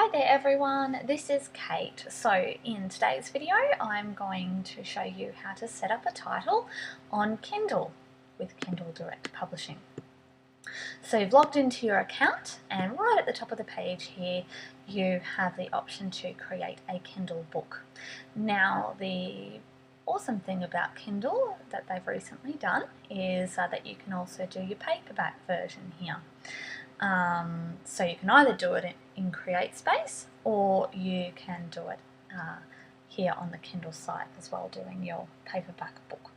Hi there everyone, this is Kate. So in today's video I'm going to show you how to set up a title on Kindle with Kindle Direct Publishing. So you've logged into your account and right at the top of the page here you have the option to create a Kindle book. Now the awesome thing about Kindle that they've recently done is that you can also do your paperback version here. So you can either do it in CreateSpace or you can do it here on the Kindle site as well, doing your paperback book.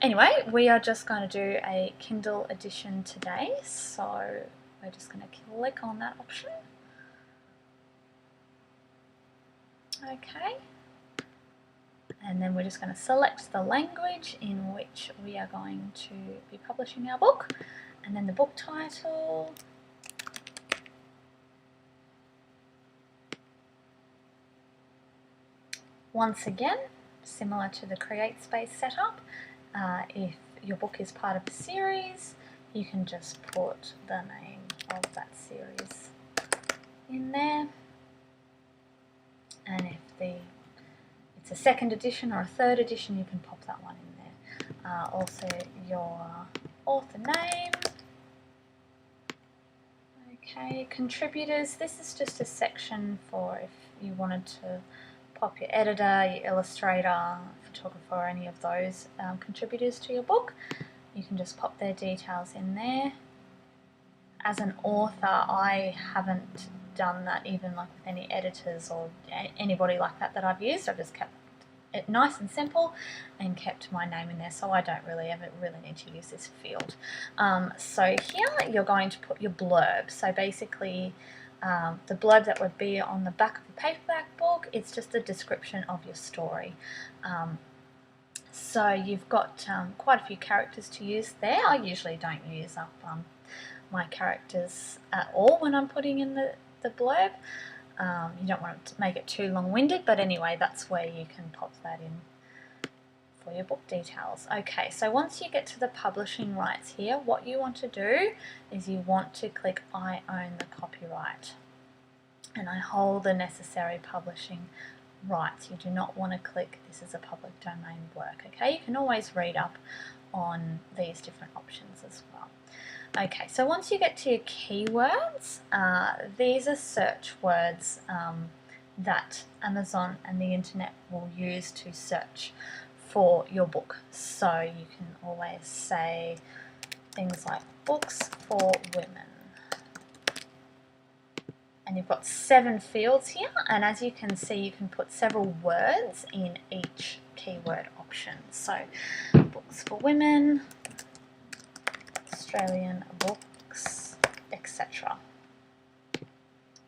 Anyway, we are just going to do a Kindle edition today, so we're just going to click on that option. Okay, and then we're just going to select the language in which we are going to be publishing our book, and then the book title. Once again, similar to the CreateSpace setup, if your book is part of a series, you can just put the name of that series in there. And if it's a second edition or a third edition, you can pop that one in there. Also your author name. Okay, contributors. This is just a section for if you wanted to pop your editor, your illustrator, photographer, or any of those contributors to your book. You can just pop their details in there. As an author, I haven't done that even like with any editors or anybody like that I've used. I've just kept it nice and simple and kept my name in there, so I don't really ever need to use this field. So here you're going to put your blurb. So basically the blurb that would be on the back of the paperback book, it's just a description of your story. So you've got quite a few characters to use there. I usually don't use up my characters at all when I'm putting in the blurb. You don't want to make it too long-winded, but anyway, that's where you can pop that in for your book details. Okay, so once you get to the publishing rights here, what you want to do is you want to click I own the copyright, and I hold the necessary publishing rights. You do not want to click this is a public domain work. Okay, you can always read up on these different options as well. Okay, so once you get to your keywords, these are search words that Amazon and the internet will use to search for your book. So you can always say things like books for women. And you've got 7 fields here, and as you can see, you can put several words in each keyword option. So books for women, Australian books, etc.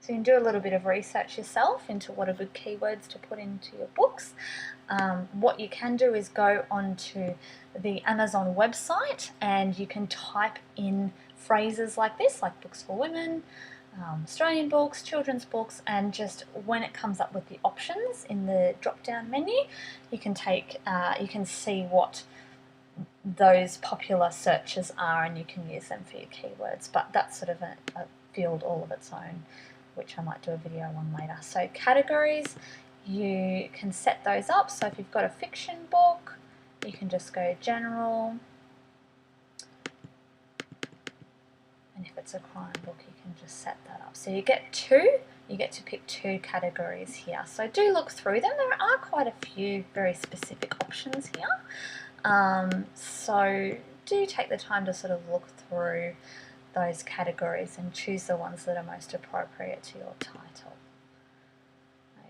So you can do a little bit of research yourself into what are good keywords to put into your books. What you can do is go onto the Amazon website and you can type in phrases like this, like books for women, Australian books, children's books, and just when it comes up with the options in the drop-down menu, you can see what those popular searches are, and you can use them for your keywords. But that's sort of a field all of its own, which I might do a video on later. So categories, you can set those up. So if you've got a fiction book, you can just go general, and if it's a crime book, you can just set that up. So you get to pick 2 categories here. So do look through them. There are quite a few very specific options here. So do take the time to sort of look through those categories and choose the ones that are most appropriate to your title.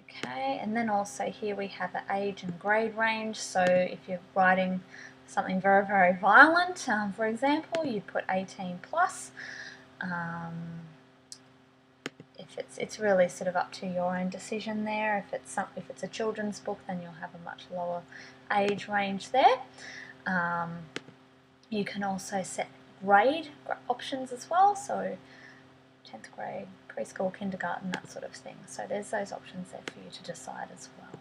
Okay, and then also here we have the age and grade range. So if you're writing something very, very violent, for example, you put 18 plus. If it's really sort of up to your own decision there. If it's a children's book, then you'll have a much lower age range there. You can also set grade options as well, so 10th grade, preschool, kindergarten, that sort of thing. So there's those options there for you to decide as well.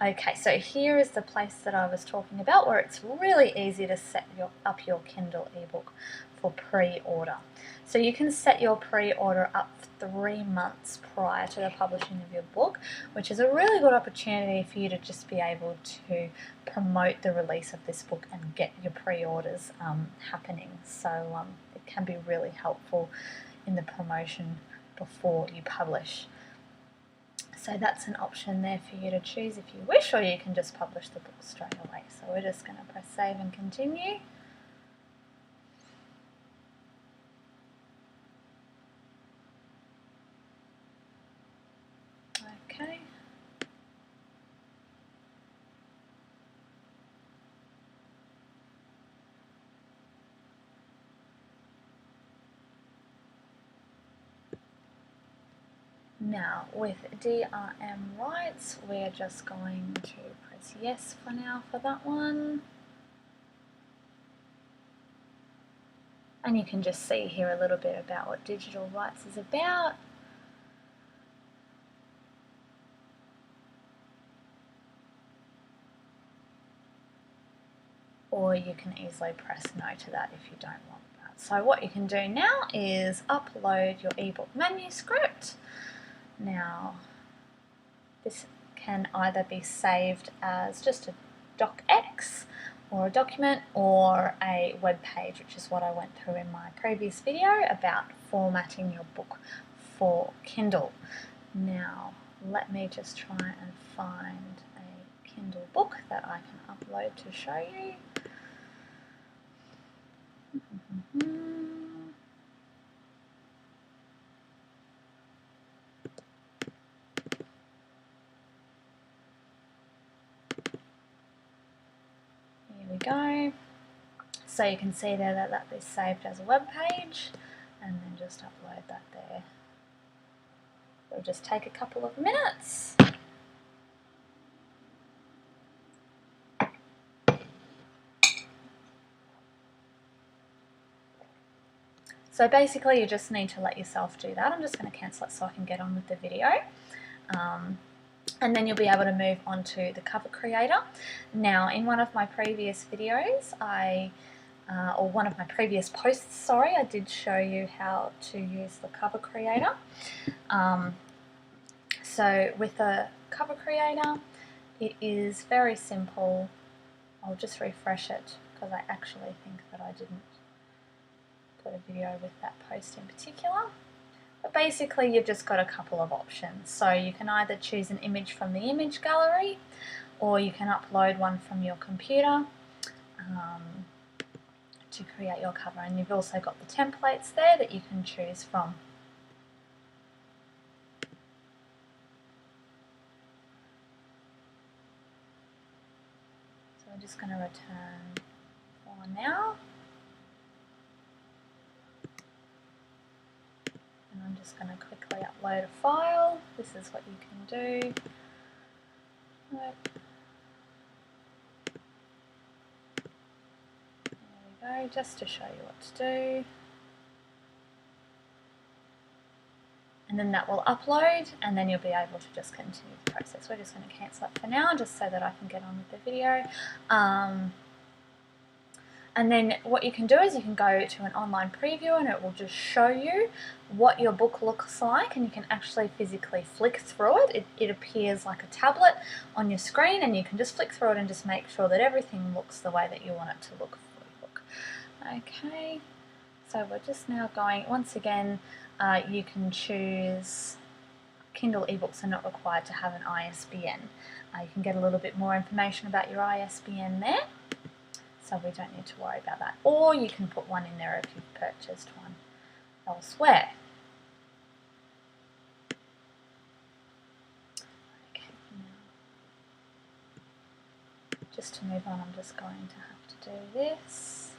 Okay, so here is the place that I was talking about where it's really easy to set up your Kindle ebook for pre-order. So you can set your pre-order up 3 months prior to the publishing of your book, which is a really good opportunity for you to just be able to promote the release of this book and get your pre-orders happening. So it can be really helpful in the promotion before you publish. So that's an option there for you to choose if you wish, or you can just publish the book straight away. So we're just going to press save and continue. Okay. Now with DRM rights, we're just going to press yes for now for that one. And you can just see here a little bit about what digital rights is about. Or you can easily press no to that if you don't want that. So what you can do now is upload your ebook manuscript. Now, this can either be saved as just a docx or a document or a web page, which is what I went through in my previous video about formatting your book for Kindle. Now, let me just try and find a Kindle book that I can upload to show you. Here we go. So you can see there that that is saved as a web page, and then just upload that there. It'll just take a couple of minutes. So basically you just need to let yourself do that. I'm just going to cancel it so I can get on with the video. And then you'll be able to move on to the cover creator. Now in one of my previous videos, or one of my previous posts, sorry, I did show you how to use the cover creator. So with the cover creator, it is very simple. I'll just refresh it because I actually think that I didn't put a video with that post in particular. But basically you've just got a couple of options. So you can either choose an image from the image gallery, or you can upload one from your computer to create your cover. And you've also got the templates there that you can choose from. So I'm just going to return for now. And I'm just going to quickly upload a file. This is what you can do. There we go, just to show you what to do. And then that will upload, and then you'll be able to just continue the process. We're just going to cancel it for now, just so that I can get on with the video. And then what you can do is you can go to an online preview, and it will just show you what your book looks like, and you can actually physically flick through it. It appears like a tablet on your screen, and you can just flick through it and just make sure that everything looks the way that you want it to look for your book. Okay, so we're just now going, once again, you can choose Kindle ebooks are not required to have an ISBN. You can get a little bit more information about your ISBN there. So we don't need to worry about that. Or you can put one in there if you've purchased one elsewhere. Okay, now, just to move on, I'm just going to have to do this.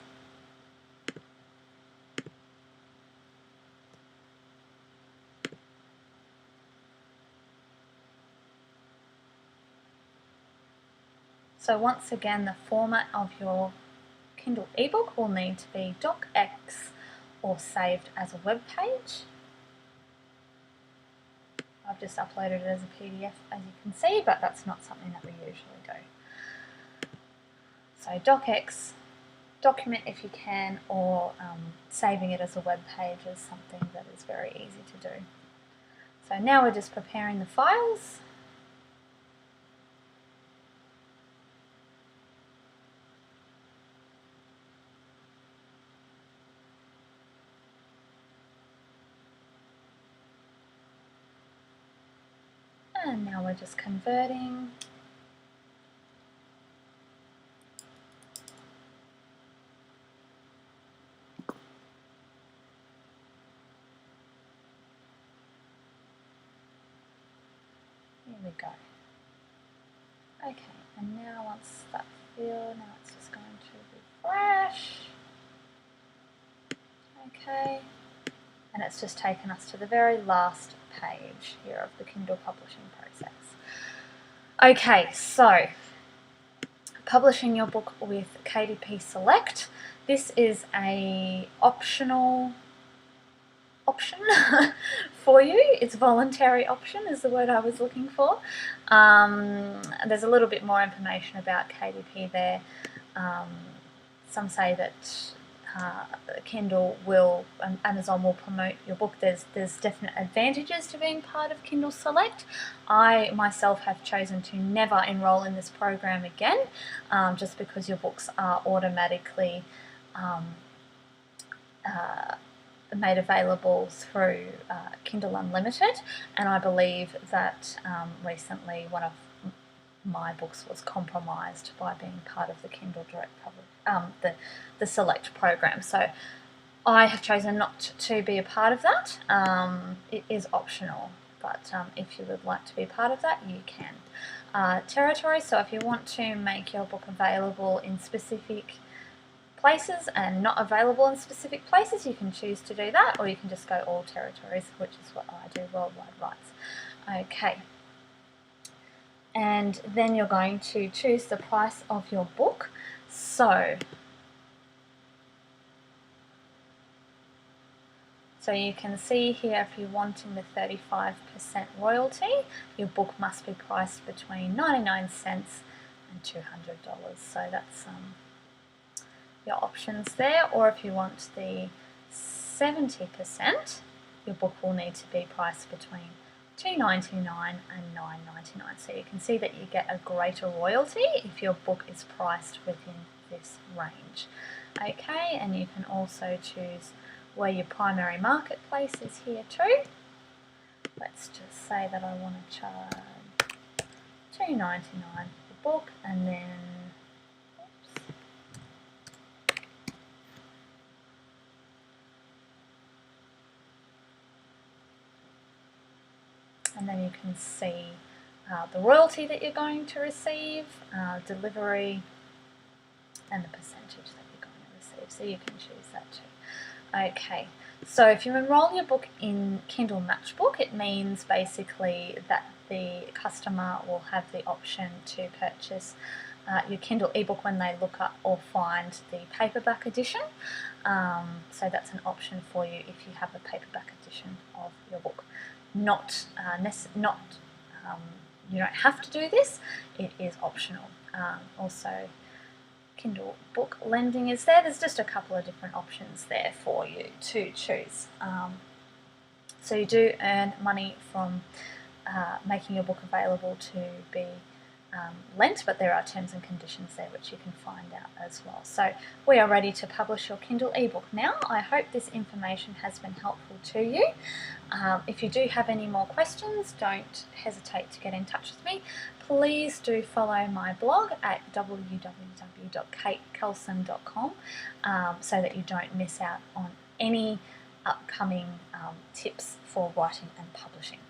So once again, the format of your Kindle ebook will need to be docx or saved as a web page. I've just uploaded it as a PDF, as you can see, but that's not something that we usually do. So docx, document if you can, or saving it as a web page is something that is very easy to do. So now we're just preparing the files. And now we're just converting. Here we go. Okay, and now once that field, now it's just going to refresh. Okay, and it's just taken us to the very last page here of the Kindle publishing process. Okay, so publishing your book with KDP Select. This is a optional option for you. It's voluntary option is the word I was looking for. There's a little bit more information about KDP there. Some say that Kindle will, Amazon will promote your book. There's definite advantages to being part of Kindle Select. I myself have chosen to never enroll in this program again, just because your books are automatically made available through Kindle Unlimited, and I believe that recently one of my books was compromised by being part of the Kindle Direct the Select program. So I have chosen not to be a part of that. It is optional, but if you would like to be a part of that, you can. Territory, so if you want to make your book available in specific places and not available in specific places, you can choose to do that, or you can just go all territories, which is what I do, worldwide rights. Okay. And then you're going to choose the price of your book. So you can see here, if you're wanting the 35% royalty, your book must be priced between 99 cents and $200. So that's your options there. Or if you want the 70%, your book will need to be priced between $2.99 and $9.99. So you can see that you get a greater royalty if your book is priced within this range. Okay, and you can also choose where your primary marketplace is here too. Let's just say that I want to charge $2.99 for the book, and then and then you can see the royalty that you're going to receive, delivery, and the percentage that you're going to receive. So you can choose that too. Okay, so if you enroll your book in Kindle Matchbook, it means basically that the customer will have the option to purchase your Kindle ebook when they look up or find the paperback edition. So that's an option for you if you have a paperback edition of your book. You don't have to do this, it is optional. Also, Kindle book lending is there. There's just a couple of different options there for you to choose. So you do earn money from making your book available to be lent, but there are terms and conditions there which you can find out as well. So we are ready to publish your Kindle ebook now. I hope this information has been helpful to you. If you do have any more questions, don't hesitate to get in touch with me. Please do follow my blog at www.katekelson.com so that you don't miss out on any upcoming tips for writing and publishing.